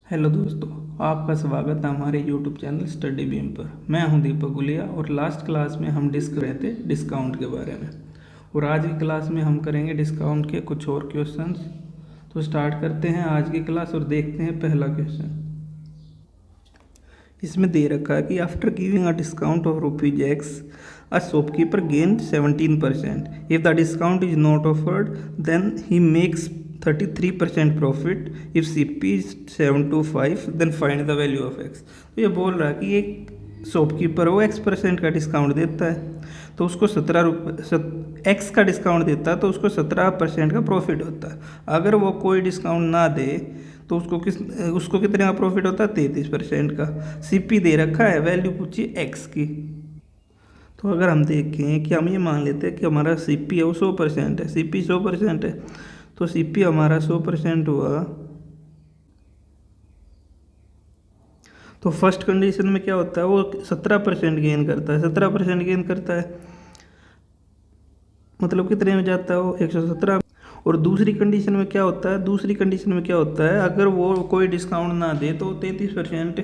Hello दोस्तों, आपका स्वागत है हमारे यूट्यूब चैनल स्टडी बीम पर। मैं हूं दीपक गुलिया और लास्ट क्लास में हम डिस्कस रहे थे डिस्काउंट के बारे में। और आज की क्लास में हम करेंगे डिस्काउंट के कुछ और क्वेश्चंस। तो स्टार्ट करते हैं आज की क्लास और देखते हैं पहला क्वेश्चन। इसमें दे रखा है कि after giving a discount of rupees X a shopkeeper gain 17%। If the discount is not offered then he makes 33% profit. If CP is 725 then find the value of X. तो ये बोल रहा है कि एक शॉपकीपर वो x% का discount देता है, तो उसको 17 एक्स का डिस्काउंट देता है तो उसको 17% का प्रॉफिट होता है। अगर वो कोई डिस्काउंट ना दे तो उसको कितने का प्रॉफिट होता है? 33% का। सीपी दे रखा है, वैल्यू पूछी एक्स की। तो अगर हम देखें कि हम ये मान लेते हैं कि हमारा सीपी है वो 100% है, सीपी 100% है, तो सीपी हमारा 100% हुआ। तो फर्स्ट कंडीशन में क्या होता है? वो 17% गेन करता है, 17% गेन करता है, मतलब कितने में जाता है वो? 117। और दूसरी कंडीशन में क्या होता है? दूसरी कंडीशन में क्या होता है? अगर वो कोई डिस्काउंट ना दे तो 33%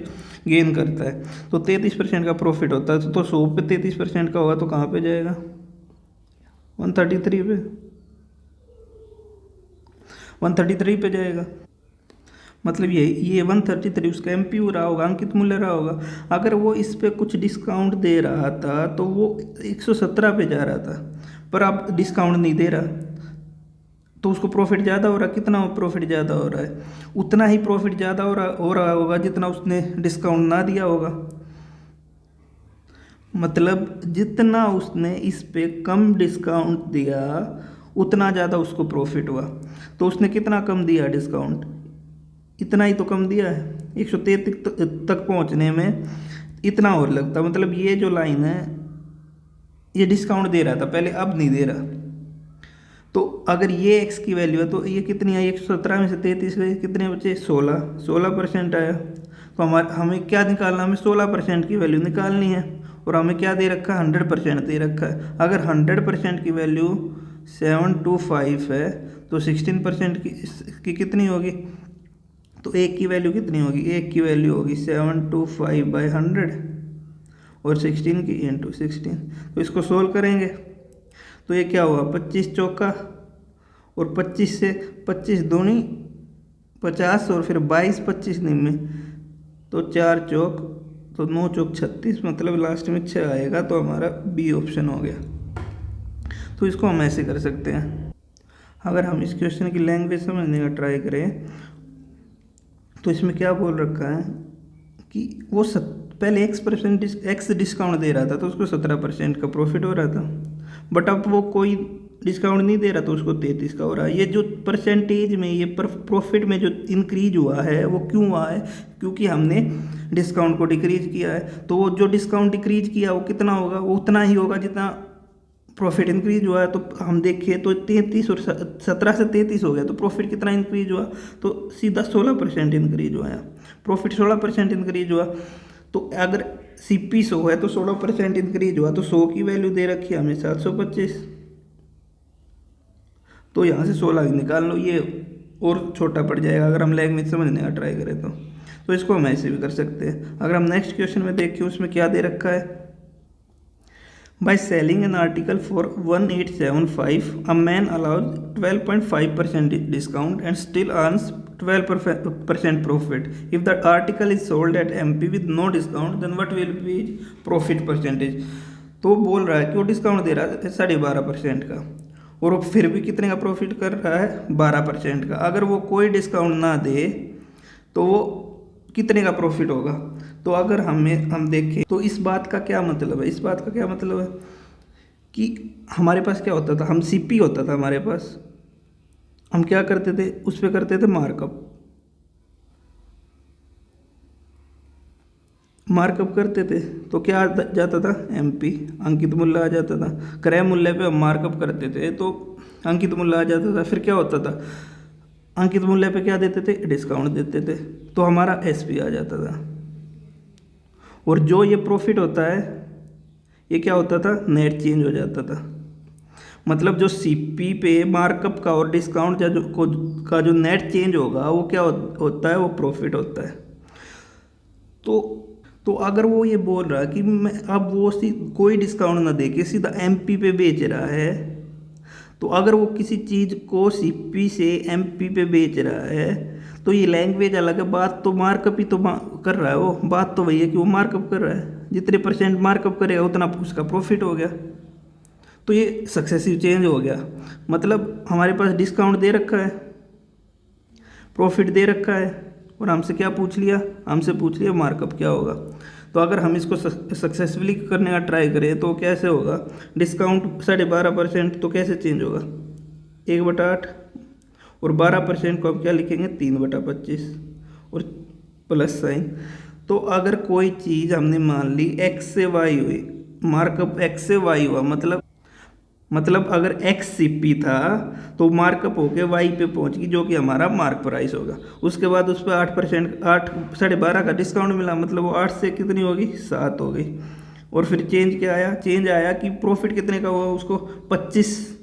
गेन करता है, तो 33% का प्रॉफिट होता है। तो 100 पे 33% का होगा तो कहाँ पे जाएगा? 133 पे, 133 पे जाएगा। मतलब ये 133 उसका एमपीयू रहा होगा, अंकित मूल्य रहा होगा। अगर वो इस पे कुछ डिस्काउंट दे रहा था तो वो 117 पे जा रहा था, पर अब डिस्काउंट नहीं दे रहा तो उसको प्रॉफिट ज़्यादा हो रहा। कितना प्रॉफिट ज़्यादा हो रहा है? उतना ही प्रॉफिट ज़्यादा हो रहा होगा जितना उसने डिस्काउंट ना दिया होगा। मतलब जितना उसने इस पे कम डिस्काउंट दिया उतना ज़्यादा उसको प्रॉफिट हुआ। तो उसने कितना कम दिया डिस्काउंट? इतना ही तो कम दिया है। 133 तक पहुंचने में इतना और लगता। मतलब ये जो लाइन है ये डिस्काउंट दे रहा था पहले, अब नहीं दे रहा। तो अगर ये एक्स की वैल्यू है तो ये कितनी आई? 117 में से 33 गए, कितने बचे? 16% आया। तो हमें क्या निकालना? हमें 16% की वैल्यू निकालनी है। और हमें क्या दे रखा है? 100% दे रखा है। अगर 100% की वैल्यू 725 है तो 16% की कितनी होगी? तो एक की वैल्यू कितनी होगी? एक की वैल्यू होगी 725/100 और 16 की इंटू 16। तो इसको सोल्व करेंगे तो ये क्या हुआ? 25 चौका और 25 से 25 दूनी 50 और फिर 22 25 निम्न, तो 4 चौक, तो 9 चौक 36, मतलब लास्ट में 6 आएगा। तो हमारा बी ऑप्शन हो गया। तो इसको हम ऐसे कर सकते हैं। अगर हम इस क्वेश्चन की लैंग्वेज समझने का ट्राई करें तो इसमें क्या बोल रखा है कि वो पहले एक्स डिस्काउंट दे रहा था तो उसको 17% का प्रॉफिट हो रहा था। बट अब वो कोई डिस्काउंट नहीं दे रहा तो उसको 33 का हो रहा है। ये जो परसेंटेज में, ये प्रॉफिट में जो इंक्रीज हुआ है वो क्यों हुआ है? क्योंकि हमने डिस्काउंट को डिक्रीज किया है। तो वो जो डिस्काउंट डिक्रीज किया वो कितना होगा? वो उतना ही होगा जितना प्रॉफिट इंक्रीज हुआ है। तो हम देखें तो 33 और 17 से 33 हो गया, तो प्रॉफिट कितना इंक्रीज हुआ? तो सीधा 16% इंक्रीज हुआ है। प्रॉफिट 16% इंक्रीज हुआ। तो अगर सीपी 100 है तो 16% इंक्रीज हुआ, तो 100 की वैल्यू दे रखी है हमें 725। तो यहाँ से 16 निकाल लो, ये और छोटा पड़ जाएगा अगर हम लैंग्वेज समझने का ट्राई करें तो इसको हम ऐसे भी कर सकते हैं। अगर हम नेक्स्ट क्वेश्चन में देखें उसमें क्या दे रखा है? By selling an article for 1875, a man allows 12.5% discount and still earns 12% profit. If the article is sold at MP with no discount, then what will be profit percentage? तो बोल रहा है कि वो डिस्काउंट दे रहा है 12.5% का और वो फिर भी कितने का प्रॉफिट कर रहा है? 12% का। अगर वो कोई डिस्काउंट ना दे तो वो कितने का प्रॉफिट होगा? तो अगर हम देखें तो इस बात का क्या मतलब है? इस बात का क्या मतलब है कि हमारे पास क्या होता था? हम सीपी होता था हमारे पास, हम क्या करते थे? उस पर करते थे मार्कअप। मार्कअप करते थे तो क्या जाता था? एमपी, अंकित मूल्य आ जाता था। क्रय मूल्य पे हम मार्कअप करते थे तो अंकित मूल्य आ जाता था। फिर क्या होता था? अंकित मूल्य पे क्या देते थे? डिस्काउंट देते थे, तो हमारा एसपी आ जाता था। और जो ये प्रॉफिट होता है ये क्या होता था? नेट चेंज हो जाता था। मतलब जो सीपी पे मार्कअप का और डिस्काउंट का जो नेट चेंज होगा वो क्या होता है, वो प्रॉफिट होता है। तो तो अगर वो ये बोल रहा है कि मैं अब वो कोई डिस्काउंट ना दे के सीधा एमपी पे बेच रहा है, तो अगर वो किसी चीज़ को सीपी से एमपी पे बेच रहा है तो ये लैंग्वेज अलग है, बात तो मार्कअप ही तो कर रहा है, वो बात तो वही है कि वो मार्कअप कर रहा है, जितने % मार्कअप करेगा उतना उसका प्रॉफिट हो गया। तो ये सक्सेसिव चेंज हो गया, मतलब हमारे पास डिस्काउंट दे रखा है, प्रॉफिट दे रखा है, और हमसे क्या पूछ लिया, हमसे पूछ लिया मार्कअप क्या होगा। तो अगर हम इसको सक्सेसफुली करने का ट्राई करें तो कैसे होगा, डिस्काउंट 12.5% तो कैसे चेंज होगा, 1/8, और 12% को हम क्या लिखेंगे, 3/25, और प्लस साइन। तो अगर कोई चीज़ हमने मान ली एक्स से वाई हुई, मार्कअप एक्स से वाई हुआ, मतलब अगर एक्स सीपी था तो मार्कअप होके वाई पे पहुंच गई, जो कि हमारा मार्क प्राइस होगा। उसके बाद उस पर 8%, 8.5 का डिस्काउंट मिला, मतलब वो 8 से कितनी होगी, 7 हो गई। और फिर चेंज क्या आया, चेंज आया कि प्रॉफिट कितने का हुआ उसको, 25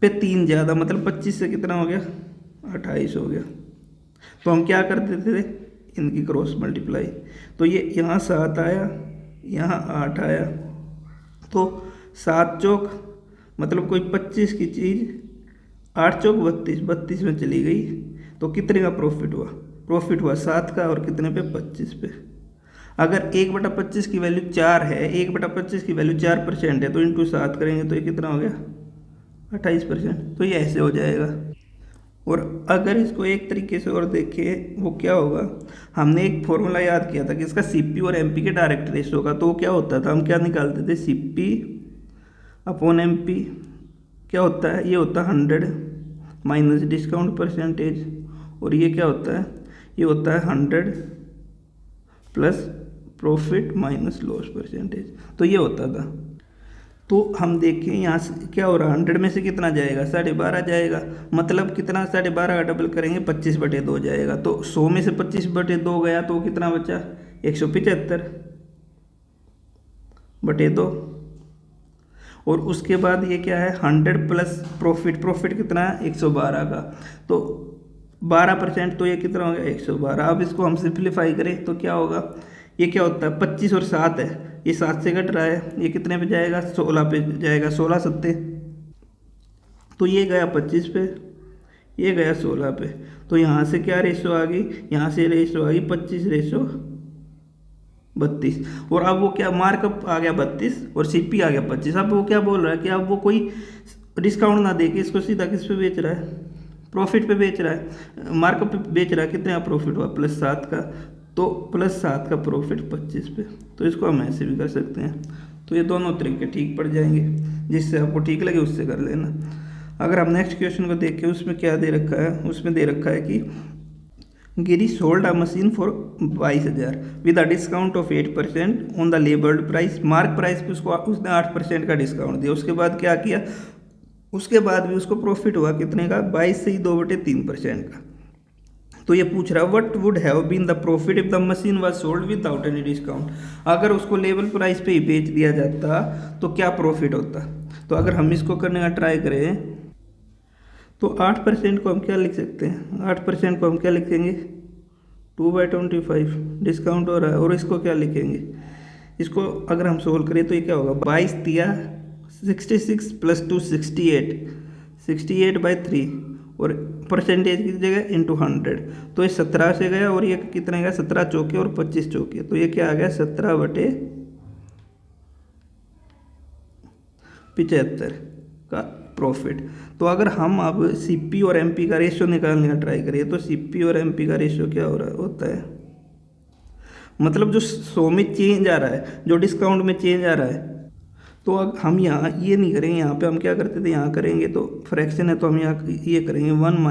पे 3 ज़्यादा, मतलब 25 से कितना हो गया, 28 हो गया। तो हम क्या करते थे, इनकी क्रॉस मल्टीप्लाई, तो ये यहाँ 7 आया, यहाँ 8 आया, तो 7 चौक मतलब कोई 25 की चीज़ 8 चौक 32, 32 में चली गई, तो कितने का प्रॉफिट हुआ, प्रॉफिट हुआ 7 का, और कितने पे, 25 पे। अगर 1/25 की वैल्यू 4 है, 1/25 की वैल्यू 4% है, तो इंटू 7 करेंगे तो ये कितना हो गया, 28%। तो ये ऐसे हो जाएगा। और अगर इसको एक तरीके से और देखें, वो क्या होगा, हमने एक फॉर्मूला याद किया था कि इसका सीपी और एमपी के डायरेक्ट रेशियो का, तो वो क्या होता था, हम क्या निकालते थे, सीपी अपॉन एमपी क्या होता है, ये होता है 100 माइनस डिस्काउंट %, और ये क्या होता है, ये होता है 100 प्लस प्रॉफिट माइनस लॉस %। तो ये होता था। तो हम देखें यहाँ से क्या हो रहा है, 100 में से कितना जाएगा, 12.5 जाएगा, मतलब कितना, 12.5 का डबल करेंगे 25/2 जाएगा। तो 100 में से 25/2 गया तो कितना बचा, 175/2। और उसके बाद ये क्या है, 100 प्लस प्रॉफिट कितना है, 112 का, तो 12%, तो ये कितना हो गया, 112। अब इसको हम सिंप्लीफाई करें तो क्या होगा, ये क्या होता है, 25 और 7 है, ये 7 से घट रहा है, ये कितने पे जाएगा, 16 पे जाएगा, 16 सत्ते, तो ये गया 25 पे, ये गया 16 पे। तो यहाँ से क्या रेशो आ गई, यहाँ से रेशो आ गई 25/32, और अब वो क्या, मार्कअप आ गया 32 और सीपी आ गया 25। अब वो क्या बोल रहा है कि अब वो कोई डिस्काउंट ना दे के इसको सीधा किस पे बेच रहा है, प्रॉफिट पे बेच रहा है, मार्कअप पे बेच रहा है, कितने का प्रॉफिट हुआ, +7 का, तो +7 का प्रॉफिट 25 पे। तो इसको हम ऐसे भी कर सकते हैं। तो ये दोनों तरीके ठीक पड़ जाएंगे, जिससे आपको ठीक लगे उससे कर लेना। अगर हम नेक्स्ट क्वेश्चन को देखें, उसमें क्या दे रखा है, उसमें दे रखा है कि Giri sold a machine for 22,000 with a discount of 8% on the labelled price. Mark price पे उसको उसने 8% का डिस्काउंट दिया। उसके बाद क्या किया, उसके बाद भी उसको प्रॉफिट हुआ कितने का, 22 से ही 2/3% का। तो ये पूछ रहा है what would have been the profit if the machine was sold without any discount. अगर उसको लेवल प्राइस पे ही बेच दिया जाता तो क्या प्रॉफिट होता। तो अगर हम इसको करने का ट्राई करें तो 8% को हम क्या लिख सकते हैं, 8% को हम क्या लिखेंगे, 2/25 डिस्काउंट हो रहा है। और इसको क्या लिखेंगे, इसको अगर हम सोल्व करें तो ये क्या होगा, 22 दिया 66 + 2 68/3, और परसेंटेज की जगह इंटू 100, तो ये 17 से गया, और ये कितने गया, 17 चौके और 25 चौके, तो ये क्या आ गया, 17/75 का प्रॉफिट। तो अगर हम अब सीपी और एमपी का रेशियो निकालने का ट्राई करिए तो सीपी और एमपी का रेशियो क्या हो रहा होता है, मतलब जो 100 में चेंज आ रहा है, जो डिस्काउंट में चेंज आ रहा है। तो अब हम यहाँ ये नहीं करेंगे, यहाँ पे हम क्या करते थे, यहाँ करेंगे तो फ्रैक्शन है तो हम यहाँ ये करेंगे 1 -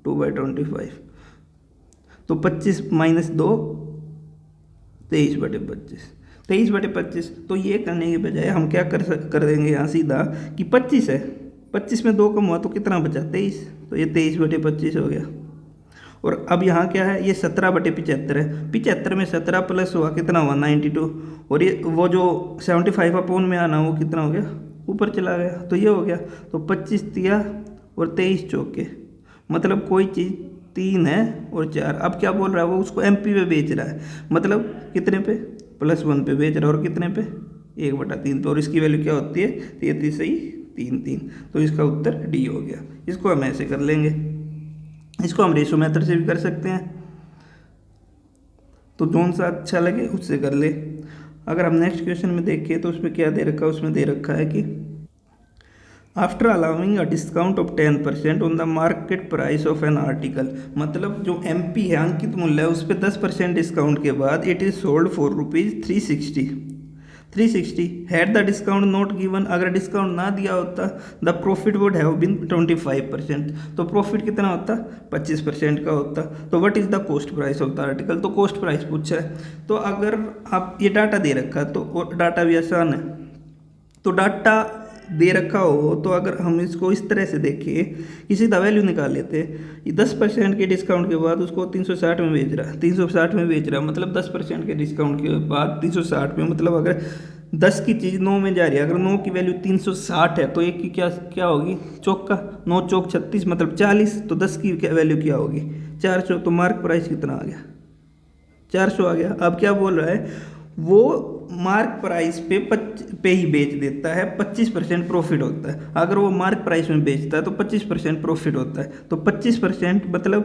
2/25, तो 25 - 2 23/25, 23/25। तो ये करने के बजाय हम क्या कर देंगे यहाँ सीधा कि 25 है, 25 में 2 कम हुआ तो कितना बचा, 23, तो ये 23/25 हो गया। और अब यहाँ क्या है, ये 17/75 है, 75 में 17 प्लस हुआ कितना हुआ, 92, और ये वो जो 75 अपॉन में आना वो कितना हो गया, ऊपर चला गया, तो ये हो गया। तो 25 तिया और 23 चौके, मतलब कोई चीज़ 3 है और 4। अब क्या बोल रहा है वो, उसको एमपी पे बेच रहा है, मतलब कितने पे, +1 पे बेच रहा है, और कितने पे, 1/3 पे। और इसकी वैल्यू क्या होती है, 33 सही 3 3। तो इसका उत्तर डी हो गया। इसको हम ऐसे कर लेंगे, इसको हम रेशो मेथड से भी कर सकते हैं, तो जोन सा अच्छा लगे उससे कर ले। अगर हम नेक्स्ट क्वेश्चन में देखें तो उसमें क्या दे रखा है, उसमें दे रखा है कि after allowing a discount of 10% on the market price of an article, मतलब जो एमपी है, अंकित मूल्य है, उस पर 10% डिस्काउंट के बाद it is sold for ₹360। Had the discount not given, अगर डिस्काउंट ना दिया होता the profit would have been 25%, तो प्रॉफिट कितना होता, 25% का होता। तो what is the cost price of the article, तो कॉस्ट प्राइस पूछा है। तो अगर आप ये डाटा दे रखा है, तो डाटा भी आसान है, तो डाटा दे रखा हो तो अगर हम इसको इस तरह से देखें कि सीधा वैल्यू निकाल लेते हैं, ये 10% के डिस्काउंट के बाद उसको 360 में बेच रहा है, 360 में बेच रहा है, मतलब 10% के डिस्काउंट के बाद 360 में, मतलब अगर 10 की चीज़ 9 में जा रही है, अगर 9 की वैल्यू 360 है तो एक की क्या क्या होगी, चौका, 9 चौक 36 मतलब 40, तो 10 की क्या वैल्यू क्या होगी, 400। तो मार्क प्राइस कितना आ गया, 400 आ गया। अब क्या बोल रहा है, वो मार्क प्राइस पे ही बेच देता है, 25% प्रॉफिट होता है। अगर वो मार्क प्राइस में बेचता है तो 25% प्रॉफिट होता है। तो 25% मतलब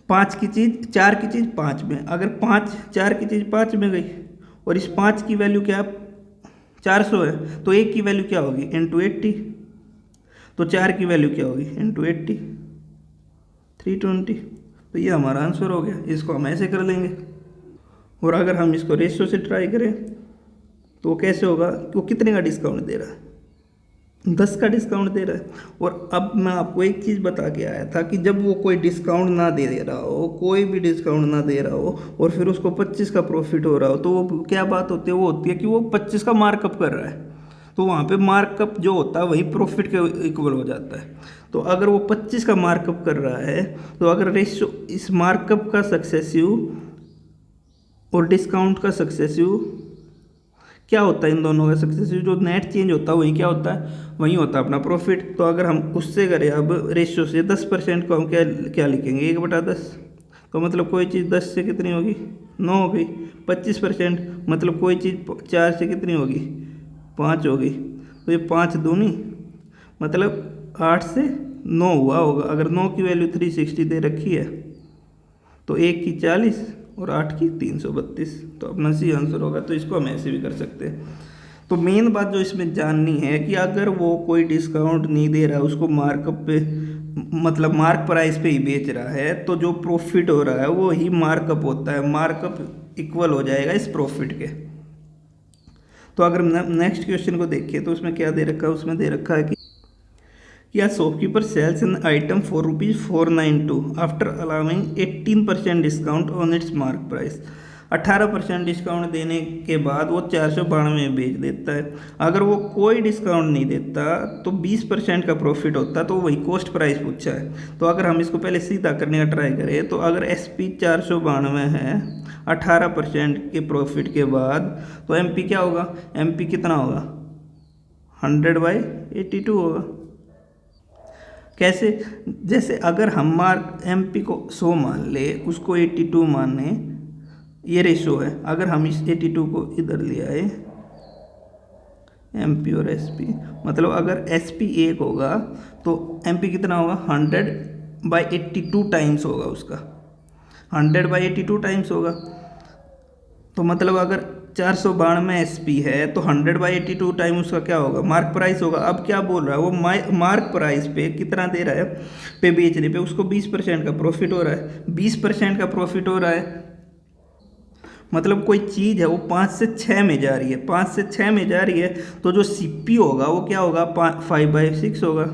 5 की चीज़ 4 की चीज़ 5 में, अगर 4 की चीज़ 5 में गई और इस 5 की वैल्यू क्या 400 है, तो एक की वैल्यू क्या होगी, इंटू 80। तो 4 की वैल्यू क्या होगी, इंटू 80, 320। तो ये हमारा आंसर हो गया। इसको हम ऐसे कर लेंगे। और अगर हम इसको रेशियो से ट्राई करें तो वो कैसे होगा, वो कितने का डिस्काउंट दे रहा है, 10 का डिस्काउंट दे रहा है। और अब मैं आपको एक चीज़ बता के आया था कि जब वो कोई डिस्काउंट ना दे रहा हो, कोई भी डिस्काउंट ना दे रहा हो, और फिर उसको 25 का प्रॉफिट हो रहा हो, तो वो क्या बात होती है, वो होती है कि वो 25 का मार्कअप कर रहा है। तो वहाँ पे मार्कअप जो होता है वही प्रॉफिट के इक्वल हो जाता है। तो अगर वो 25 का मार्कअप कर रहा है, तो अगर रेशियो इस मार्कअप का सक्सेसिव और डिस्काउंट का सक्सेसिव क्या होता है, इन दोनों का सक्सेसिव जो नेट चेंज होता है वही क्या होता है, वही होता है अपना प्रॉफिट। तो अगर हम उससे करें अब रेशियो से, 10% को हम क्या क्या लिखेंगे, 1/10। तो मतलब कोई चीज़ 10 से कितनी होगी, 9 हो गई। 25% मतलब कोई चीज़ 4 से कितनी होगी, 5 हो गई। तो ये 5 दूनी मतलब 8 से 9 हुआ होगा। अगर 9 की वैल्यू 360 दे रखी है तो 1 की 40 और 8 की 332, तो अपना सी आंसर होगा। तो इसको हम ऐसे भी कर सकते हैं। तो मेन बात जो इसमें जाननी है कि अगर वो कोई डिस्काउंट नहीं दे रहा है, उसको मार्कअप पे मतलब मार्क प्राइस पे ही बेच रहा है, तो जो प्रॉफिट हो रहा है वो ही मार्कअप होता है, मार्कअप इक्वल हो जाएगा इस प्रॉफिट के। तो अगर नेक्स्ट क्वेश्चन को देखें तो उसमें क्या दे रखा है, उसमें दे रखा है कि a shopkeeper sells an item for ₹492 after allowing 18% discount on its mark price। 18% discount देने के बाद वो 492 में बेच देता है। अगर वो कोई डिस्काउंट नहीं देता तो 20% का प्रॉफिट होता, तो वही कॉस्ट प्राइस पूछा है। तो अगर हम इसको पहले सीधा करने का ट्राई करें तो अगर SP 492 है 18% के प्रॉफिट के बाद, तो MP क्या होगा, MP कितना होगा, 100/82 होगा। कैसे, जैसे अगर हम मार्क MP को 100 मान ले, उसको 82 माने, ये रेशो है। अगर हम इस 82 को इधर ले आए, MP और SP, मतलब अगर SP 1 होगा तो MP कितना होगा, 100/82 टाइम्स होगा उसका, 100/82 टाइम्स होगा। तो मतलब अगर 492 SP है तो 100/82 टाइम उसका क्या होगा, मार्क प्राइस होगा। अब क्या बोल रहा है वो, मार्क प्राइस पे कितना दे रहा है, पे बेचने पे उसको 20% का प्रॉफिट हो रहा है, 20% का प्रॉफिट हो रहा है। मतलब कोई चीज़ है वो 5 से 6 में जा रही है, 5 से 6 में जा रही है, तो जो CP होगा वो क्या होगा, 5/6 होगा,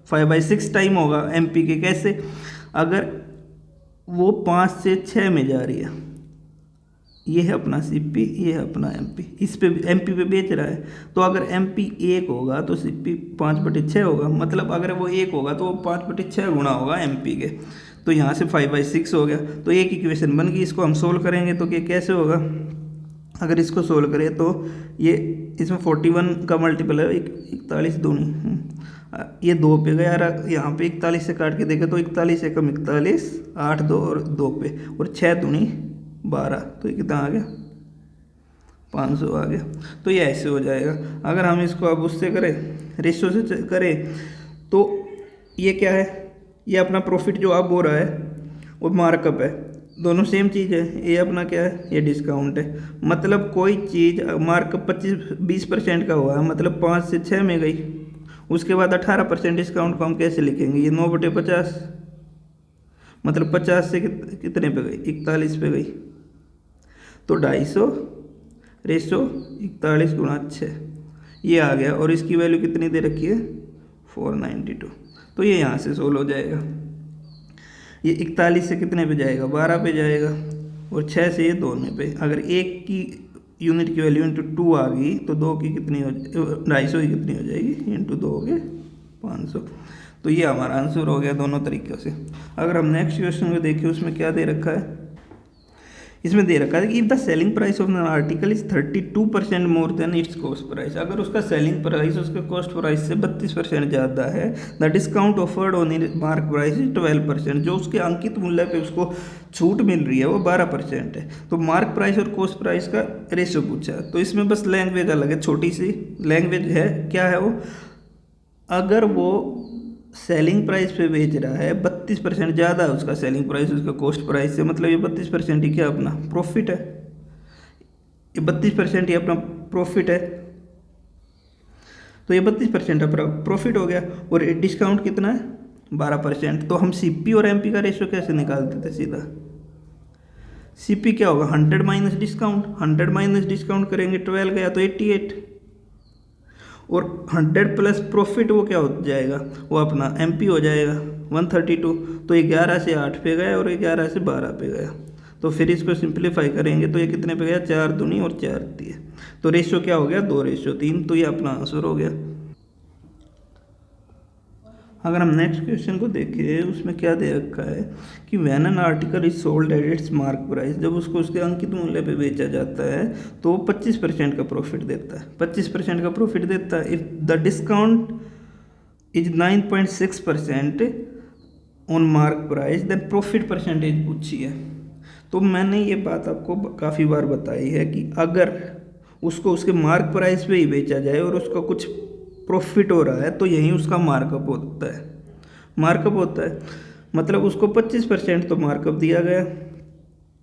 5/6 टाइम होगा MP के। कैसे, अगर वो 5 से 6 में जा रही है, ये है अपना CP, ये है अपना MP, इस पे MP पे बेच रहा है, तो अगर MP 1 होगा तो CP 5/6 होगा। मतलब अगर वो 1 होगा तो वो 5/6 गुना होगा MP के। तो यहाँ से 5/6 हो गया। तो एक इक्वेशन बन गई। इसको हम सोल्व करेंगे तो ये कैसे होगा, अगर इसको सोल्व करें तो ये इसमें 41 का मल्टीपल है 41 दूनी, ये 2 पे गया, यहाँ पे 41 से काट के देखे तो 41 एकम 41, 8 2 और 2 पे, और 6 दूनी 12, तो ये कितना आ गया 500 आ गया। तो ये ऐसे हो जाएगा। अगर हम इसको अब उससे करें, रेशो से करें, तो ये क्या है, ये अपना प्रॉफिट जो अब हो रहा है वो मार्कअप है, दोनों सेम चीज़ है। ये अपना क्या है, ये डिस्काउंट है। मतलब कोई चीज़ मार्कअप 20% का हुआ है, मतलब 5 से 6 में गई, उसके बाद 18% डिस्काउंट को हम कैसे लिखेंगे, ये 9/50, मतलब 50 से कितने पे गई, 41 पे गई, तो 250 रेशो 41 गुणा 6 ये आ गया। और इसकी वैल्यू कितनी दे रखी है 492, तो ये यहाँ से सोल्व हो जाएगा। ये 41 से कितने पे जाएगा 12 पे जाएगा, और 6 से ये 2 पे। अगर 1 की यूनिट की वैल्यू इंटू 2 आ गई तो 2 की कितनी हो 250 की कितनी हो जाएगी, इंटू 2 हो गए 500। तो ये हमारा आंसर हो गया दोनों तरीक़ों से। अगर हम नेक्स्ट क्वेश्चन को देखें, उसमें क्या दे रखा है, इसमें दे रखा है कि if the selling price of an article is 32% more than it's cost price, अगर उसका सेलिंग प्राइस उसके कॉस्ट प्राइस से 32% ज़्यादा है, the discount offered on mark price is 12%, जो उसके अंकित मूल्य पे उसको छूट मिल रही है वो 12% है। तो मार्क प्राइस और कॉस्ट प्राइस का रेशो पूछा, तो इसमें बस लैंग्वेज अलग है, छोटी सी लैंग्वेज है। क्या है वो, अगर वो सेलिंग प्राइस पे बेच रहा है 32% ज़्यादा है उसका सेलिंग प्राइस उसका कॉस्ट प्राइस से, मतलब ये 32% ही क्या अपना प्रॉफिट है, ये 32% ही अपना प्रॉफिट है, तो ये 32% अपना प्रॉफिट हो गया। और डिस्काउंट कितना है 12%। तो हम सीपी और एमपी का रेशो कैसे निकालते थे, सीधा सीपी क्या होगा 100 माइनस डिस्काउंट, 100 माइनस डिस्काउंट करेंगे 12 गया तो 88, और 100 प्लस प्रॉफिट वो क्या हो जाएगा, वो अपना एमपी हो जाएगा 132। तो 11 से 8 पे गया और 11 से 12 पे गया, तो फिर इसको सिंप्लीफाई करेंगे तो ये कितने पे गया 4 दूनी और 4 3, तो रेशो क्या हो गया 2:3, तो ये अपना आंसर हो गया। अगर हम नेक्स्ट क्वेश्चन को देखें, उसमें क्या दे रखा है कि when an article is sold at its mark price, जब उसको उसके अंकित मूल्य पे बेचा जाता है तो वो 25% का प्रॉफिट देता है, 25% का प्रॉफिट देता है। If the discount is 9.6% on mark price then profit percentage पूछी है। तो मैंने ये बात आपको काफ़ी बार बताई है कि अगर उसको उसके मार्क प्राइस पे ही बेचा जाए और उसका कुछ प्रॉफिट हो रहा है तो यही उसका मार्कअप होता है, मार्कअप होता है। मतलब उसको 25% तो मार्कअप दिया गया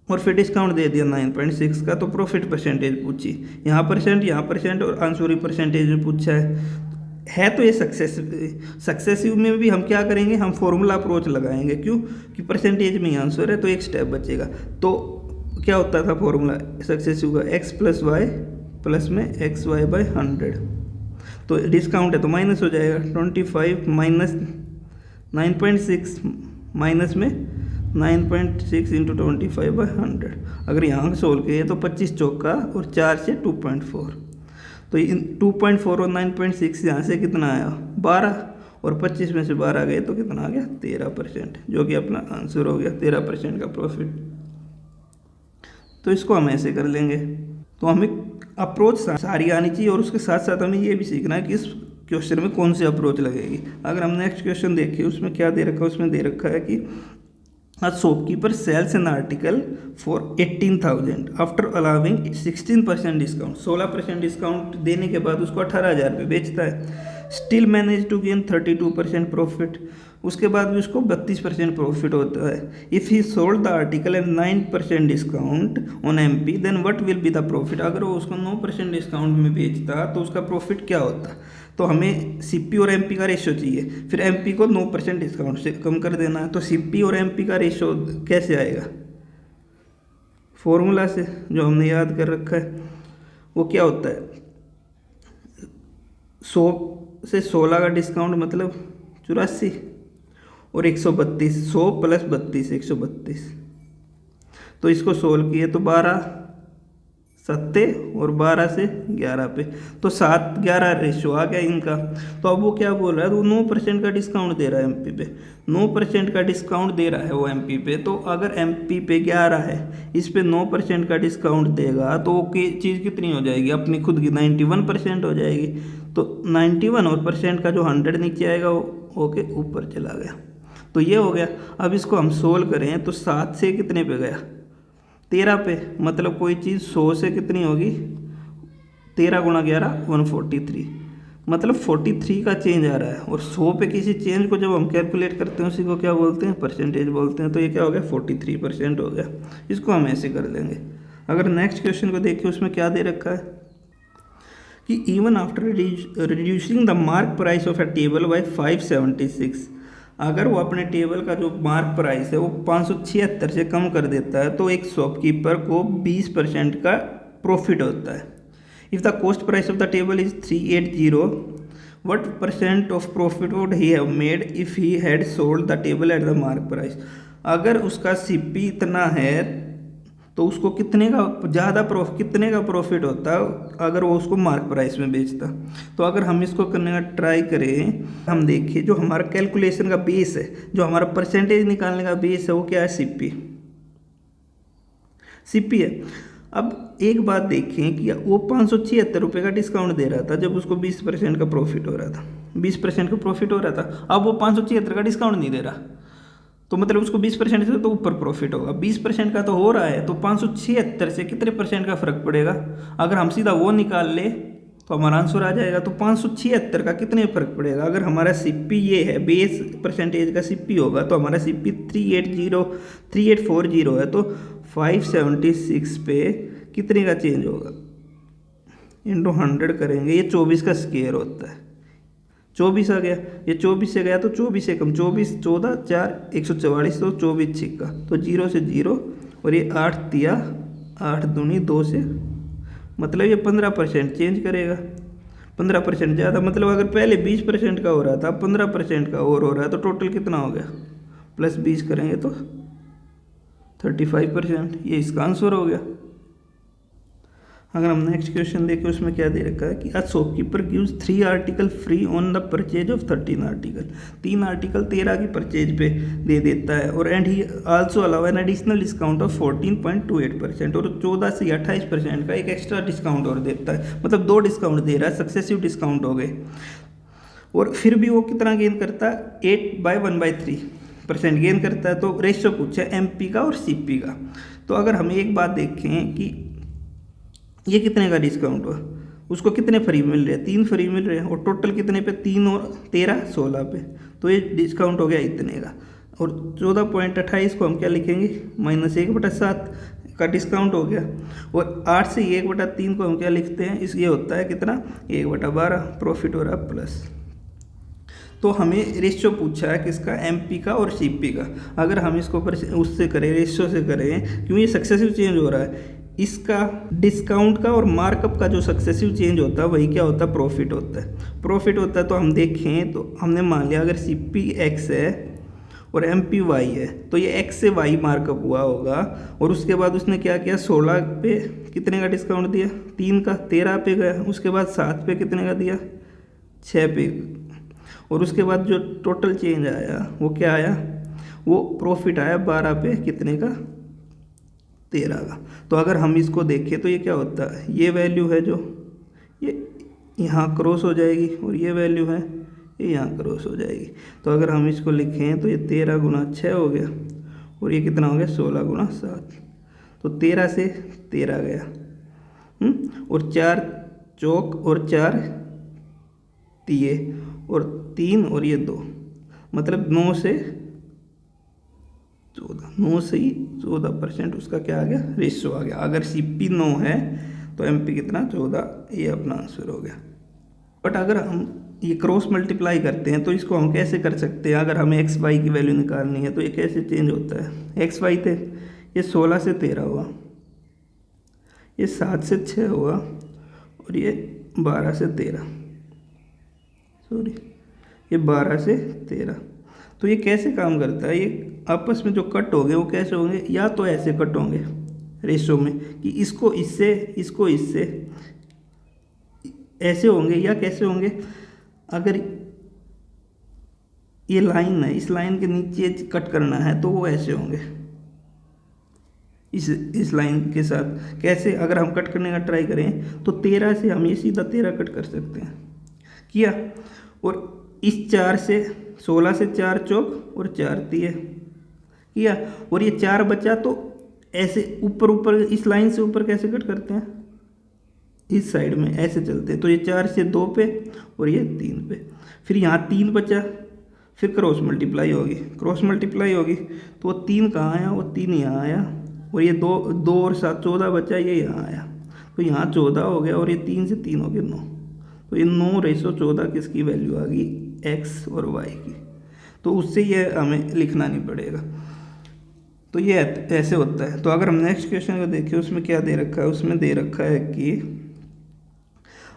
और फिर डिस्काउंट दे दिया 9.6 का, तो प्रॉफिट परसेंटेज पूछी, यहाँ परसेंट और आंसर परसेंटेज में पूछा है तो ये सक्सेसिव में भी हम क्या करेंगे, हम फॉर्मूला अप्रोच लगाएंगे, क्यों कि परसेंटेज में ही आंसर है तो एक स्टेप बचेगा। तो क्या होता था फॉर्मूला सक्सेसिव का, x + y प्लस में xy/100, तो डिस्काउंट है तो माइनस हो जाएगा 25 माइनस 9.6 माइनस में 9.6 इंटू 25/100। अगर यहाँ सोल्व किए तो 25 चौका और 4 से 2.4, तो 2.4 और 9.6 यहाँ से कितना आया 12, और 25 में से 12 गए तो कितना आ गया 13%, जो कि अपना आंसर हो गया 13% का प्रॉफिट। तो इसको हम ऐसे कर लेंगे। तो हमें अप्रोच सारी आनी चाहिए और उसके साथ साथ हमें ये भी सीखना है कि इस क्वेश्चन में कौन सी अप्रोच लगेगी। अगर हम नेक्स्ट क्वेश्चन देखिए, उसमें क्या दे रखा है, उसमें दे रखा है कि shopkeeper sells an article for 18,000 after allowing 16% discount, 16% discount देने के बाद उसको 18,000 पे बेचता है। Still manage to gain 32% profit, उसके बाद भी उसको 32% प्रॉफिट होता है। If he sold the article and 9% discount on MP then what will be the profit, अगर वो उसको 9% डिस्काउंट में बेचता तो उसका प्रॉफिट क्या होता। तो हमें सीपी और एमपी का रेशो चाहिए, फिर एमपी को 9% डिस्काउंट से कम कर देना है। तो सीपी और एमपी का रेशो कैसे आएगा, फॉर्मूला से जो हमने याद कर रखा है, वो क्या होता है 100 से 16 का डिस्काउंट मतलब 84 और 132, 100 + 32 132। तो इसको सोल्व किए तो 12 7 और 12 से 11 पे, तो 7-11 रेशो आ गया इनका। तो अब वो क्या बोल रहा है, वो 9% का डिस्काउंट दे रहा है एमपी पे, 9% का डिस्काउंट दे रहा है वो एमपी पे। तो अगर एमपी पे 11 है, इस पे 9% का डिस्काउंट देगा तो वो चीज़ कितनी हो जाएगी अपनी खुद की, 91% हो जाएगी। तो 91 और परसेंट का जो 100 नीचे आएगा वो ओके ऊपर चला गया। तो ये हो गया। अब इसको हम सोल्व करें तो 7 से कितने पे गया, 13 पे, मतलब कोई चीज़ 100 से कितनी होगी, 13 गुणा 11 143, मतलब 43 का चेंज आ रहा है। और 100 पे किसी चेंज को जब हम कैलकुलेट करते हैं उसी को क्या बोलते हैं, परसेंटेज बोलते हैं। तो ये क्या हो गया, 43% हो गया। इसको हम ऐसे कर लेंगे। अगर नेक्स्ट क्वेश्चन को देखिए, उसमें क्या दे रखा है कि even after reducing the mark price of a table by 576, अगर वो अपने टेबल का जो मार्क प्राइस है वो 576 से कम कर देता है तो एक शॉपकीपर को 20% का प्रॉफिट होता है। If the cost price of the table is 380, what % of profit would he have made if he had sold the table eight the mark price. अगर उसका सीपी इतना है तो उसको कितने का प्रॉफिट होता अगर वो उसको मार्क प्राइस में बेचता। तो अगर हम इसको करने का ट्राई करें, हम देखिए जो हमारा कैलकुलेशन का बेस है, जो हमारा परसेंटेज निकालने का बेस है वो क्या है, सीपी है। अब एक बात देखें कि वो 576 रुपये का डिस्काउंट दे रहा था जब उसको 20% का प्रॉफिट हो रहा था, 20% का प्रॉफिट हो रहा था। अब वो 576 का डिस्काउंट नहीं दे रहा, तो मतलब उसको 20% से तो ऊपर प्रॉफिट होगा। 20% का तो हो रहा है, तो 576 से कितने परसेंट का फर्क पड़ेगा। अगर हम सीधा वो निकाल ले तो हमारा आंसर आ जाएगा। तो 576 का कितने फर्क पड़ेगा, अगर हमारा सीपी ये है, बेस परसेंटेज का सीपी होगा, तो हमारा सीपी 3840 है, तो 576 पे कितने का चेंज होगा, इंटू 100 करेंगे, ये 24 का स्क्वायर होता है। 24 आ गया, ये 24 से गया तो 24 से कम, 24 14 4 144, तो 24 छिक्का, तो 0 से 0, और ये 8 तिया 8 दूनी 2 से, मतलब ये 15% चेंज करेगा, 15% ज़्यादा। मतलब अगर पहले 20% का हो रहा था, 15% का और हो रहा है, तो टोटल कितना हो गया, प्लस 20 करेंगे तो 35%। ये इसका आंसर हो गया। अगर हम नेक्स्ट क्वेश्चन देखें, उसमें क्या दे रखा है कि a shopkeeper gives 3 article free on the purchase of 13 article, 3 article 13 की परचेज पे दे देता है। और and he also allow an additional discount of 14.28%, और 14 से 28% का एक एक्स्ट्रा डिस्काउंट और देता है, मतलब 2 डिस्काउंट दे रहा है, सक्सेसिव डिस्काउंट हो गए। और फिर भी वो कितना गेन करता है, 8/1/3% गेन करता है। तो रेशियो पूछा है एमपी का और सीपी का। तो अगर हम एक बात देखें कि ये कितने का डिस्काउंट हुआ, उसको कितने फ्री मिल रहे हैं, 3 फ्री मिल रहे हैं, और टोटल कितने पे, 3 और 13 16 पे, तो ये डिस्काउंट हो गया इतने का। और 14.28 को हम क्या लिखेंगे, -1/7 का डिस्काउंट हो गया। और 8 से 1/3 को हम क्या लिखते हैं, इस ये होता है कितना, 1/12 प्रॉफिट हो रहा है प्लस। तो हमें रेशियो पूछा है किसका, एमपी का और सीपी का। अगर हम इसको उससे करें, रेशियो से करें, क्यों ये सक्सेसिव चेंज हो रहा है, इसका डिस्काउंट का और मार्कअप का जो सक्सेसिव चेंज होता है वही क्या होता है, प्रॉफिट होता है। प्रॉफिट होता है। तो हम देखें तो हमने मान लिया अगर सीपी एक्स है और एमपी वाई है, तो ये एक्स से वाई मार्कअप हुआ होगा। और उसके बाद उसने क्या किया, 16 पे कितने का डिस्काउंट दिया, 3 का, 13 पे गया, उसके बाद 7 पे कितने का दिया, 6 पे, और उसके बाद जो टोटल चेंज आया वो क्या आया, वो प्रॉफिट आया 12 पे कितने का, 13 का। तो अगर हम इसको देखें तो ये क्या होता है, ये वैल्यू है जो ये यहाँ क्रॉस हो जाएगी, और ये वैल्यू है ये यहाँ क्रॉस हो जाएगी। तो अगर हम इसको लिखें तो ये 13 गुना 6 हो गया, और ये कितना हो गया, 16 गुना 7, तो 13 से 13 गया, और 4 चौक और 4 तिये, और 3 और ये 2, मतलब 9 से 14% उसका क्या आ गया, रेशियो आ गया। अगर सीपी 9 है तो एमपी कितना, 14, ये अपना आंसर हो गया। बट अगर हम ये क्रॉस मल्टीप्लाई करते हैं तो इसको हम कैसे कर सकते हैं, अगर हमें एक्स वाई की वैल्यू निकालनी है तो ये कैसे चेंज होता है, एक्स वाई थे, ये 16 से 13 हुआ, ये 7 से 6 हुआ, और ये 12 से 13, सॉरी ये 12 से 13। तो ये कैसे काम करता है, ये आपस में जो कट होंगे वो कैसे होंगे, या तो ऐसे कट होंगे रेशो में कि इसको इससे ऐसे होंगे या कैसे होंगे। अगर ये लाइन है, इस लाइन के नीचे कट करना है तो वो ऐसे होंगे, इस लाइन के साथ। कैसे? अगर हम कट करने का ट्राई करें तो 13 से हम ये सीधा 13 कट कर सकते हैं, किया। और इस 4 से 16 से 4 चौक और 4 तिये, किया। और ये 4 बचा तो ऐसे ऊपर इस लाइन से ऊपर कैसे कट करते हैं, इस साइड में ऐसे चलते हैं। तो ये 4 से 2 पे और ये 3 पे। फिर यहाँ 3 बचा, फिर क्रॉस मल्टीप्लाई होगी तो वो 3 कहाँ आया, वो 3 यहाँ आया। और ये 2 और 7 14 बचा, ये यहाँ आया। तो यहाँ 14 हो गया और ये 3 से 3 हो गया 9। तो ये 9:14 किसकी वैल्यू आ गई, x और y की। तो उससे ये हमें लिखना नहीं पड़ेगा। तो ये ऐसे होता है। तो अगर हम नेक्स्ट क्वेश्चन को देखें, उसमें क्या दे रखा है, उसमें दे रखा है कि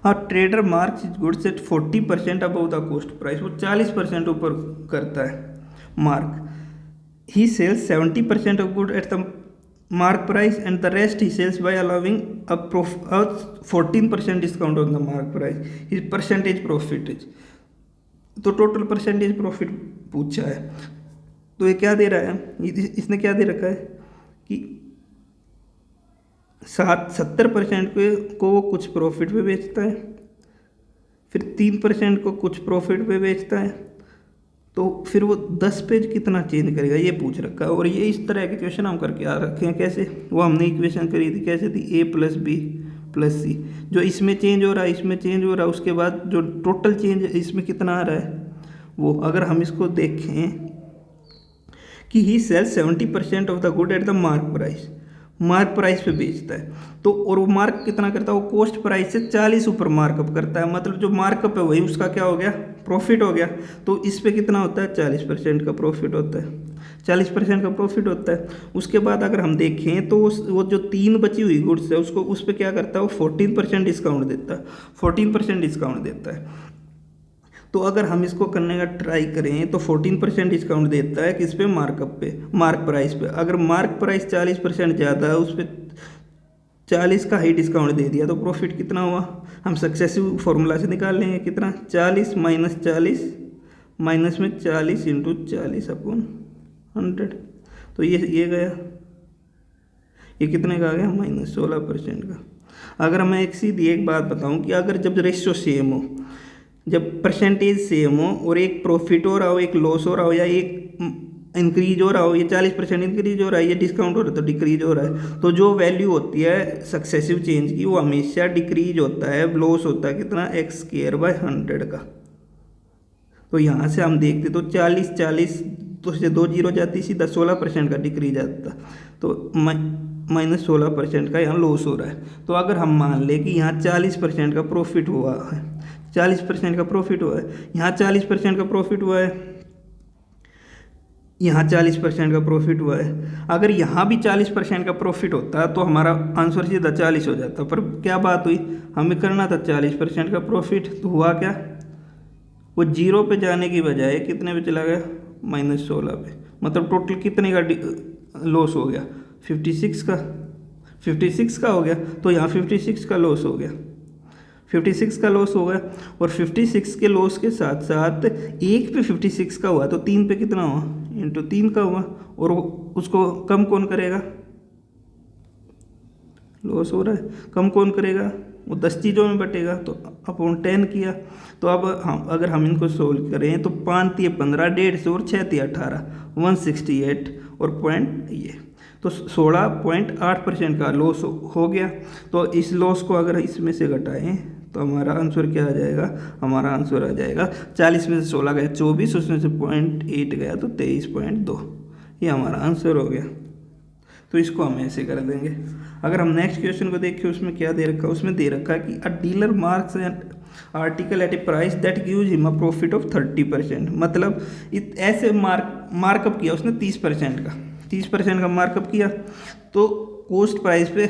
trader marks is goods at 40% above the cost price. वो 40% ऊपर करता है mark. He sells 70% of good at the mark price and the rest he sells by allowing a 14% discount on the mark price. His percentage profit is, तो total percentage profit पूछा है। तो ये क्या दे रहा है, इसने क्या दे रखा है कि 70% को वो कुछ प्रॉफिट पे बेचता है, फिर 3% को कुछ प्रॉफिट पे बेचता है। तो फिर वो 10 पेज कितना चेंज करेगा, ये पूछ रखा है। और ये इस तरह के क्वेश्चन हम करके आ रखे हैं। कैसे? वो हमने इक्वेशन करी थी, कैसे थी, a + b + c। जो इसमें चेंज हो रहा है, इसमें चेंज हो रहा है, उसके बाद जो टोटल चेंज इसमें कितना आ रहा है वो। अगर हम इसको देखें कि he sells 70% of the good at the mark price पे बेचता है। तो और वो मार्क कितना करता है, वो कॉस्ट प्राइस से 40 ऊपर मार्कअप करता है। मतलब जो मार्कअप है वही उसका क्या हो गया, प्रॉफिट हो गया। तो इस पे कितना होता है, 40% का प्रॉफिट होता है, 40% का प्रॉफिट होता है। उसके बाद अगर हम देखें तो वो जो 3 बची हुई गुड्स है उसको, उस पर क्या करता है, वो 14% डिस्काउंट देता है, 14% डिस्काउंट देता है। तो अगर हम इसको करने का ट्राई करें तो 14% डिस्काउंट देता है किस पे, मार्कअप पे, मार्क प्राइस पे। अगर मार्क प्राइस 40% ज़्यादा है, उस पर 40 का ही डिस्काउंट दे दिया, तो प्रॉफिट कितना हुआ, हम सक्सेसिव फॉर्मूला से निकाल लेंगे। कितना, 40 - 40 माइनस में 40 × 40/100। तो ये गया, ये कितने का आ गया, -16% का। अगर मैं एक सीधी एक बात बताऊं कि अगर जब रेशियो सेम हो, जब परसेंटेज सेम हो और एक प्रॉफिट हो रहा हो, एक लॉस हो रहा हो, या एक इंक्रीज हो रहा हो, ये 40% इंक्रीज हो रहा है, ये डिस्काउंट हो रहा है तो डिक्रीज हो रहा है, तो जो वैल्यू होती है सक्सेसिव चेंज की वो हमेशा डिक्रीज होता है, लॉस होता है कितना, x² का। तो यहाँ से हम देखते तो 40 तो से 2 जीरो जाती, सीधा 16% का डिक्रीज आता, तो -16% का यहाँ लॉस हो रहा है। तो अगर हम मान लें कि यहाँ 40% का प्रॉफिट हुआ है, 40% का प्रॉफिट हुआ है, यहाँ 40% का प्रॉफिट हुआ है, यहाँ 40% का प्रॉफिट हुआ है। अगर यहाँ भी 40% का प्रॉफिट होता तो हमारा आंसर सीधा 40 हो जाता। पर क्या बात हुई, हमें करना था 40% का प्रॉफिट, तो हुआ क्या, वो 0 पे जाने की बजाय कितने पे चला गया, -16 पे। मतलब टोटल कितने का लॉस हो गया, 56 का हो गया। तो यहाँ 56 का लॉस हो गया, 56 का लॉस हो गया। और 56 के लॉस के साथ साथ एक पे 56 का हुआ, तो 3 पे कितना हुआ, × 3 का हुआ। और उसको कम कौन करेगा, लॉस हो रहा है, कम कौन करेगा, वो 10 चीज़ों में बटेगा, तो /10 किया। तो अब हम अगर हम इनको सोल्व करें तो 5 × 15, 150 और 6 × 18, 168 और पॉइंट ये, तो 16.8% का लॉस हो गया। तो इस लॉस को अगर इसमें से घटाएं तो हमारा आंसर क्या आ जाएगा, हमारा आंसर आ जाएगा 40 में से 16 गया 24, उसमें से 0.8 गया तो 23.2, ये हमारा आंसर हो गया। तो इसको हम ऐसे कर देंगे। अगर हम नेक्स्ट क्वेश्चन को देखें, उसमें क्या दे रखा है, उसमें दे रखा है कि a dealer marks an article at a price that gives him a profit of 30%। मतलब ऐसे मार्कअप किया उसने 30% का मार्कअप किया, तो कॉस्ट प्राइस पे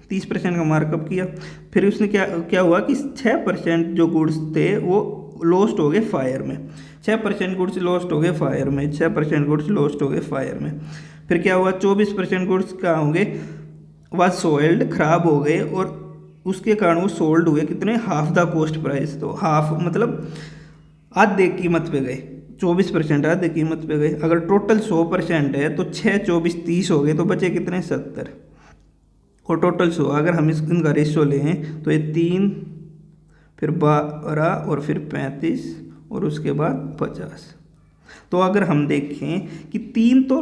30% का मार्कअप किया। फिर उसने क्या हुआ कि 6% जो गुड्स थे वो लॉस्ट हो गए फायर में, 6% गुड्स लॉस्ट हो गए फायर में, 6% गुड्स लॉस्ट हो गए फायर में। फिर क्या हुआ, 24% गुड्स क्या होंगे, वह सोल्ड खराब हो गए और उसके कारण वो सोल्ड हुए कितने, हाफ द कॉस्ट प्राइस। तो हाफ मतलब आधे कीमत पे गए, 24% आधे कीमत पे गए। अगर टोटल 100% है तो 6 24 30 हो गए, तो बचे कितने, 70। और टोटल 100, अगर हम इनका रेशियो लें तो ये 3, फिर 12 और फिर 35 और उसके बाद 50। तो अगर हम देखें कि 3 तो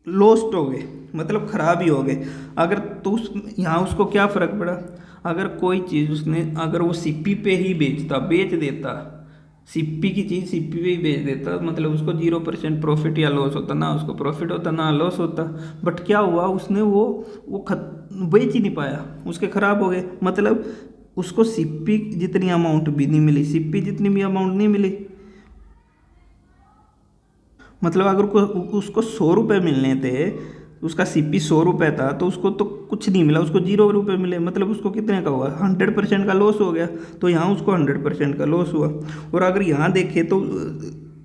लॉस्ट हो गए, मतलब खराब ही हो गए। अगर तो उस यहाँ उसको क्या फ़र्क पड़ा, अगर कोई चीज़ उसने, अगर वो सीपी पे ही बेच देता, सीपी की चीज़ सीपी पे ही बेच देता, मतलब उसको 0% प्रॉफिट या लॉस होता, ना उसको प्रॉफिट होता ना लॉस होता। बट क्या हुआ, उसने वो बेच ही नहीं पाया, उसके ख़राब हो गए। मतलब उसको सीपी जितनी अमाउंट भी नहीं मिली, सीपी जितनी भी अमाउंट नहीं मिली। मतलब अगर उसको 100 रुपये मिलने थे, उसका सीपी 100 रुपये था, तो उसको तो कुछ नहीं मिला, उसको 0 रुपये मिले, मतलब उसको कितने का हुआ, 100% का लॉस हो गया। तो यहाँ उसको 100% का लॉस हुआ। और अगर यहाँ देखें तो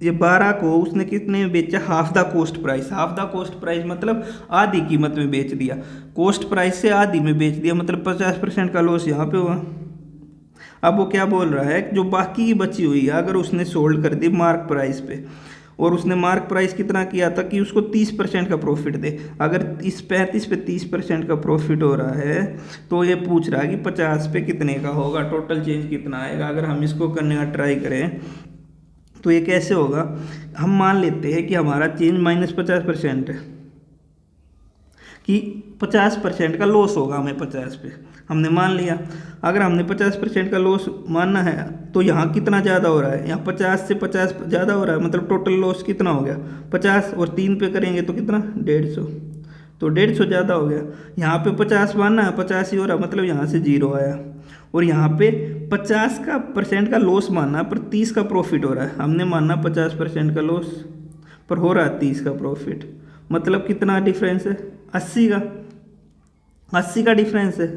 ये 12 को उसने कितने में बेचा, half the cost price. Half the cost price मतलब आधी कीमत में बेच दिया, कॉस्ट प्राइस से आधी में बेच दिया, मतलब 50% का लॉस यहाँ पे हुआ। अब वो क्या बोल रहा है, जो बाकी की बची हुई है अगर उसने सोल्ड कर दी मार्क प्राइस पे, और उसने मार्क प्राइस कितना किया था कि उसको 30% का प्रॉफिट दे। अगर इस 35 पे 30% का प्रॉफिट हो रहा है, तो ये पूछ रहा है कि 50 पे कितने का होगा, टोटल चेंज कितना आएगा। अगर हम इसको करने का ट्राई करें तो ये कैसे होगा, हम मान लेते हैं कि हमारा चेंज -50% है, कि 50% का लॉस होगा हमें 50 पे, हमने मान लिया। अगर हमने 50% का लॉस मानना है तो यहाँ कितना ज़्यादा हो रहा है, यहाँ 50 से 50 ज़्यादा हो रहा है, मतलब टोटल लॉस कितना हो गया 50, और 3 पे करेंगे तो कितना 150, तो 150 ज़्यादा हो गया। यहाँ पे 50 मानना है, 50 ही हो रहा है, मतलब यहाँ से 0 आया। और यहाँ पे 50% का लॉस मानना है, पर 30 का प्रॉफिट हो रहा है। हमने मानना 50% का लॉस, पर हो रहा है 30 का प्रॉफिट, मतलब कितना डिफरेंस है, 80 का, 80 का डिफरेंस है।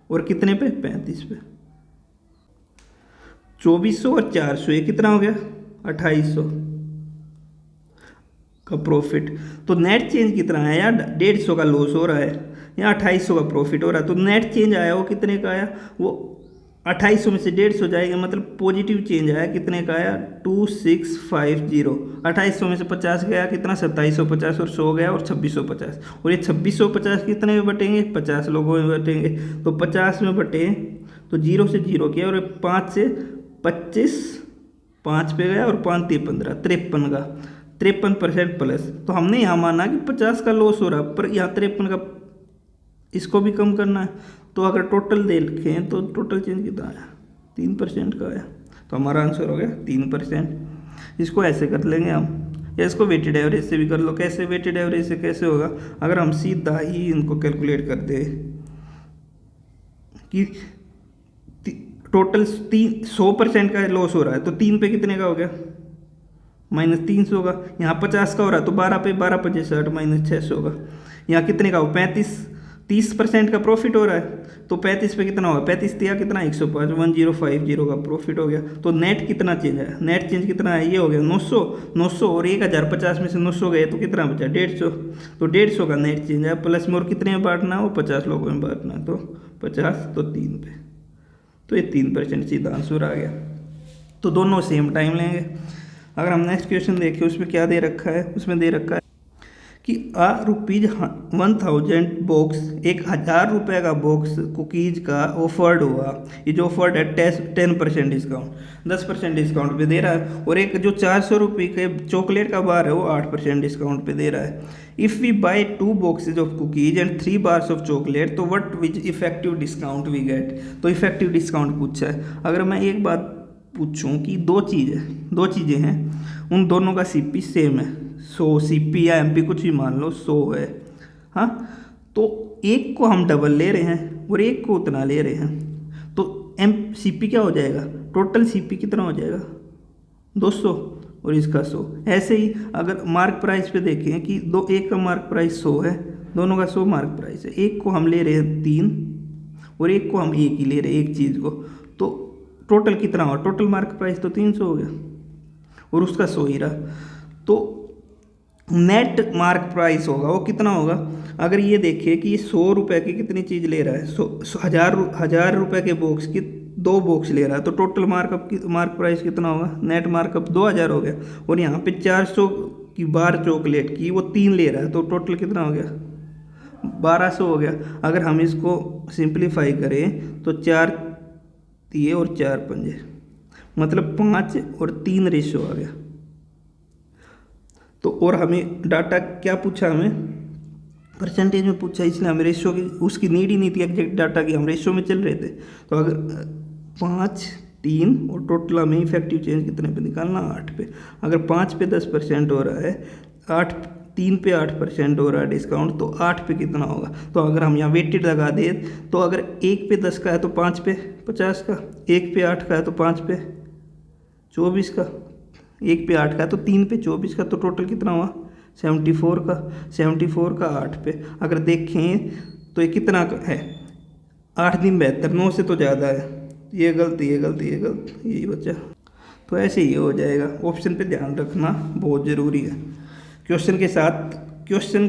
और कितने पे, 35 पे, 2400 और 400, ये कितना हो गया 2800 का प्रॉफिट। तो नेट चेंज कितना है यार, 150 का लॉस हो रहा है, यहाँ 2800 का प्रॉफिट हो रहा है। तो नेट चेंज आया वो कितने का आया, वो 2800 में से 150 जाएगा, मतलब पॉजिटिव चेंज आया, कितने का आया 2650। 2800 में से 50 गया, कितना 2750, और 100 गया और 2650। और ये 2650 कितने में बटेंगे, 50 लोगों में बटेंगे। तो 50 में बटे तो 0 से 0 किया, और 5 से 25, 5 पे गया और 5 3 15, 53 का, 53% प्लस। तो हमने यहाँ माना कि 50 का लॉस हो रहा, पर यहाँ 53 का, इसको भी कम करना है। तो अगर टोटल देखें तो टोटल चेंज कितना आया, 3% का आया। तो हमारा आंसर हो गया 3%। इसको ऐसे कर लेंगे हम, या इसको वेटेड एवरेज से भी कर लो। कैसे वेटेड एवरेज से कैसे होगा, अगर हम सीधा ही इनको कैलकुलेट कर दे कि टोटल 100% का लॉस हो रहा है, तो 3 पे कितने का हो गया, -300 होगा। यहाँ 50 का हो रहा है तो 12 पे 12 25 -600 होगा। यहाँ कितने का हो, 30% का प्रॉफिट हो रहा है, तो 35 पे कितना होगा, 35 दिया कितना 105, 1050 का प्रॉफिट हो गया। तो नेट कितना चेंज है, नेट चेंज कितना है, ये हो गया 900 और 1050 में से 900 गए तो कितना बचा 150। तो 150 का नेट चेंज है, प्लस में और कितने में बांटना है, वो 50 लोगों में बांटना है, तो 50 तो 3 पे, तो ये 3% सीधा आंसर आ गया। तो दोनों सेम टाइम लेंगे। अगर हम नेक्स्ट क्वेश्चन देखें, उसमें क्या दे रखा है, उसमें दे रखा है कि ₹1000 बॉक्स, 1000 रुपये का बॉक्स कुकीज़ का ऑफर्ड हुआ। ये जो ऑफर्ड है 10% डिस्काउंट, 10% डिस्काउंट पे दे रहा है। और एक जो 400 रुपये के चॉकलेट का बार है वो 8% डिस्काउंट पे दे रहा है। If we buy 2 boxes of cookies and 3 bars of chocolate, तो what which effective discount we get. तो इफेक्टिव डिस्काउंट पूछा है। अगर मैं एक बात पूछूं कि दो चीज़ें हैं, उन दोनों का सीपी सेम है, 100 सीपी या एमपी कुछ भी मान लो 100 है, हाँ, तो एक को हम डबल ले रहे हैं और एक को उतना ले रहे हैं, तो एम सीपी क्या हो जाएगा, टोटल सीपी कितना हो जाएगा 200 और इसका 100। ऐसे ही अगर मार्क प्राइस पे देखें कि एक का मार्क प्राइस 100 है, दोनों का 100 मार्क प्राइस है, एक को हम ले रहे हैं 3 और एक को हम एक ही ले रहे हैं, एक चीज़ को, तो टोटल कितना हुआ, टोटल मार्क प्राइस तो 300 हो गया और उसका 100 ही रहा। तो नेट मार्क प्राइस होगा वो कितना होगा। अगर ये देखिए कि ये 100 रुपये की कितनी चीज़ ले रहा है, 1000 रुपये के बॉक्स की 2 बॉक्स ले रहा है, तो टोटल मार्कअप की मार्क प्राइस कितना होगा, नेट मार्कअप 2000 हो गया। और यहाँ पे 400 की बार चॉकलेट की वो 3 ले रहा है, तो टोटल कितना हो गया, 1200 हो गया। अगर हम इसको सिंप्लीफाई करें तो 4 तिये और 4 पंजे, मतलब 5 और 3 रेशो आ गया। तो और हमें डाटा क्या पूछा, हमें परसेंटेज में पूछा, इसलिए हमें रेशो की उसकी नीड ही नहीं थी एग्जैक्ट डाटा की, हम रेशो में चल रहे थे। तो अगर 5, 3 और टोटल हमें इफेक्टिव चेंज कितने पे निकालना, 8 पे। अगर 5 पे 10% हो रहा है, 3 पे 8% हो रहा है डिस्काउंट, तो 8 पे कितना होगा। तो अगर हम यहाँ वेटेड लगा दे तो अगर 1 पे 10 का है तो 5 पे 50 का, 1 पे 8 का है तो 5 पे 24 का, 1 पे 8 का है तो 3 पे 24 का, तो टोटल कितना हुआ 74 का। 74 का 8 पे अगर देखें तो ये कितना है, 8 दिन 72, 9 से तो ज़्यादा है। ये गलती, ये गलती, ये गलती, यही बचा। तो ऐसे ही हो जाएगा। ऑप्शन पे ध्यान रखना बहुत ज़रूरी है। क्वेश्चन के साथ, क्वेश्चन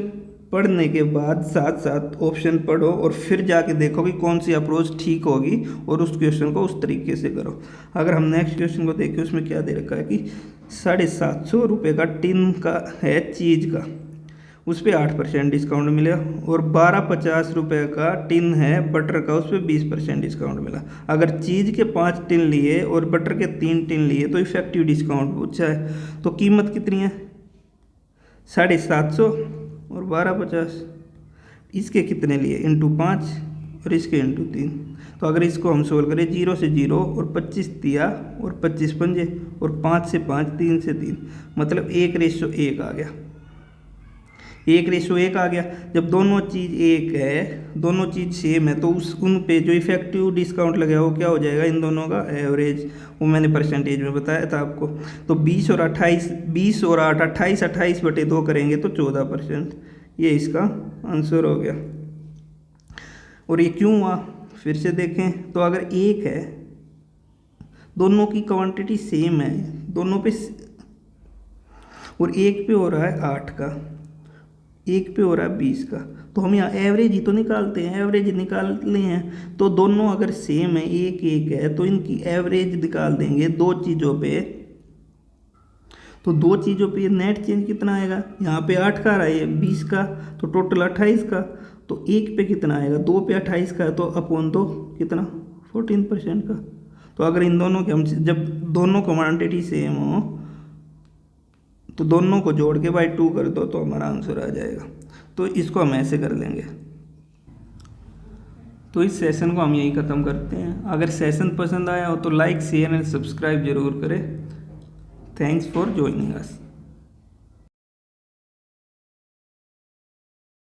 पढ़ने के बाद साथ साथ ऑप्शन पढ़ो और फिर जाके देखो कि कौन सी अप्रोच ठीक होगी और उस क्वेश्चन को उस तरीके से करो। अगर हम नेक्स्ट क्वेश्चन को देखें, उसमें क्या दे रखा है कि 750 रुपये का टिन का है चीज़ का, उस पर 8% डिस्काउंट मिला, और 1250 रुपये का टिन है बटर का, उस पर 20% डिस्काउंट मिला। अगर चीज़ के 5 टिन लिए और बटर के 3 टिन लिए तो इफेक्टिव डिस्काउंट पूछा है। तो कीमत कितनी है, 750 और 1250, इसके कितने लिए इंटू 5 और इसके इंटू 3। तो अगर इसको हम सोल्व करें, 0 से 0 और 25 तिया और 25 पंजे और 5 से 5, 3 से 3, मतलब 1:1 आ गया। 1:1 आ गया। जब दोनों चीज़ एक है, दोनों चीज़ सेम है, तो उन पे जो इफेक्टिव डिस्काउंट लगेगा वो क्या हो जाएगा, इन दोनों का एवरेज। वो मैंने परसेंटेज में बताया था आपको। तो 20 और 28, 20 और 8, 28, 28/2 करेंगे तो 14%। ये इसका आंसर हो गया। और ये क्यों हुआ, फिर से देखें तो अगर एक है, दोनों की क्वांटिटी सेम है, दोनों पे, और एक पे हो रहा है 8 का, एक पे हो रहा है 20 का, तो हम यहाँ एवरेज ही तो निकालते हैं, एवरेज निकालने हैं। तो दोनों अगर सेम है, एक एक है, तो इनकी एवरेज निकाल देंगे 2 चीज़ों पे। तो 2 चीज़ों पे नेट चेंज कितना आएगा, यहाँ पे 8 का आ रहा है, 20 का, तो टोटल 28 का। तो एक पे कितना आएगा, 2 पे 28 का, तो अपॉन 2 कितना, 14% का। तो अगर इन दोनों के हम, जब दोनों क्वांटिटी सेम हो तो दोनों को जोड़ के बाई 2 कर दो तो हमारा आंसर आ जाएगा। तो इसको हम ऐसे कर लेंगे। तो इस सेशन को हम यहीं ख़त्म करते हैं। अगर सेशन पसंद आया हो तो लाइक, शेयर एंड सब्सक्राइब जरूर करें। Thanks for joining us.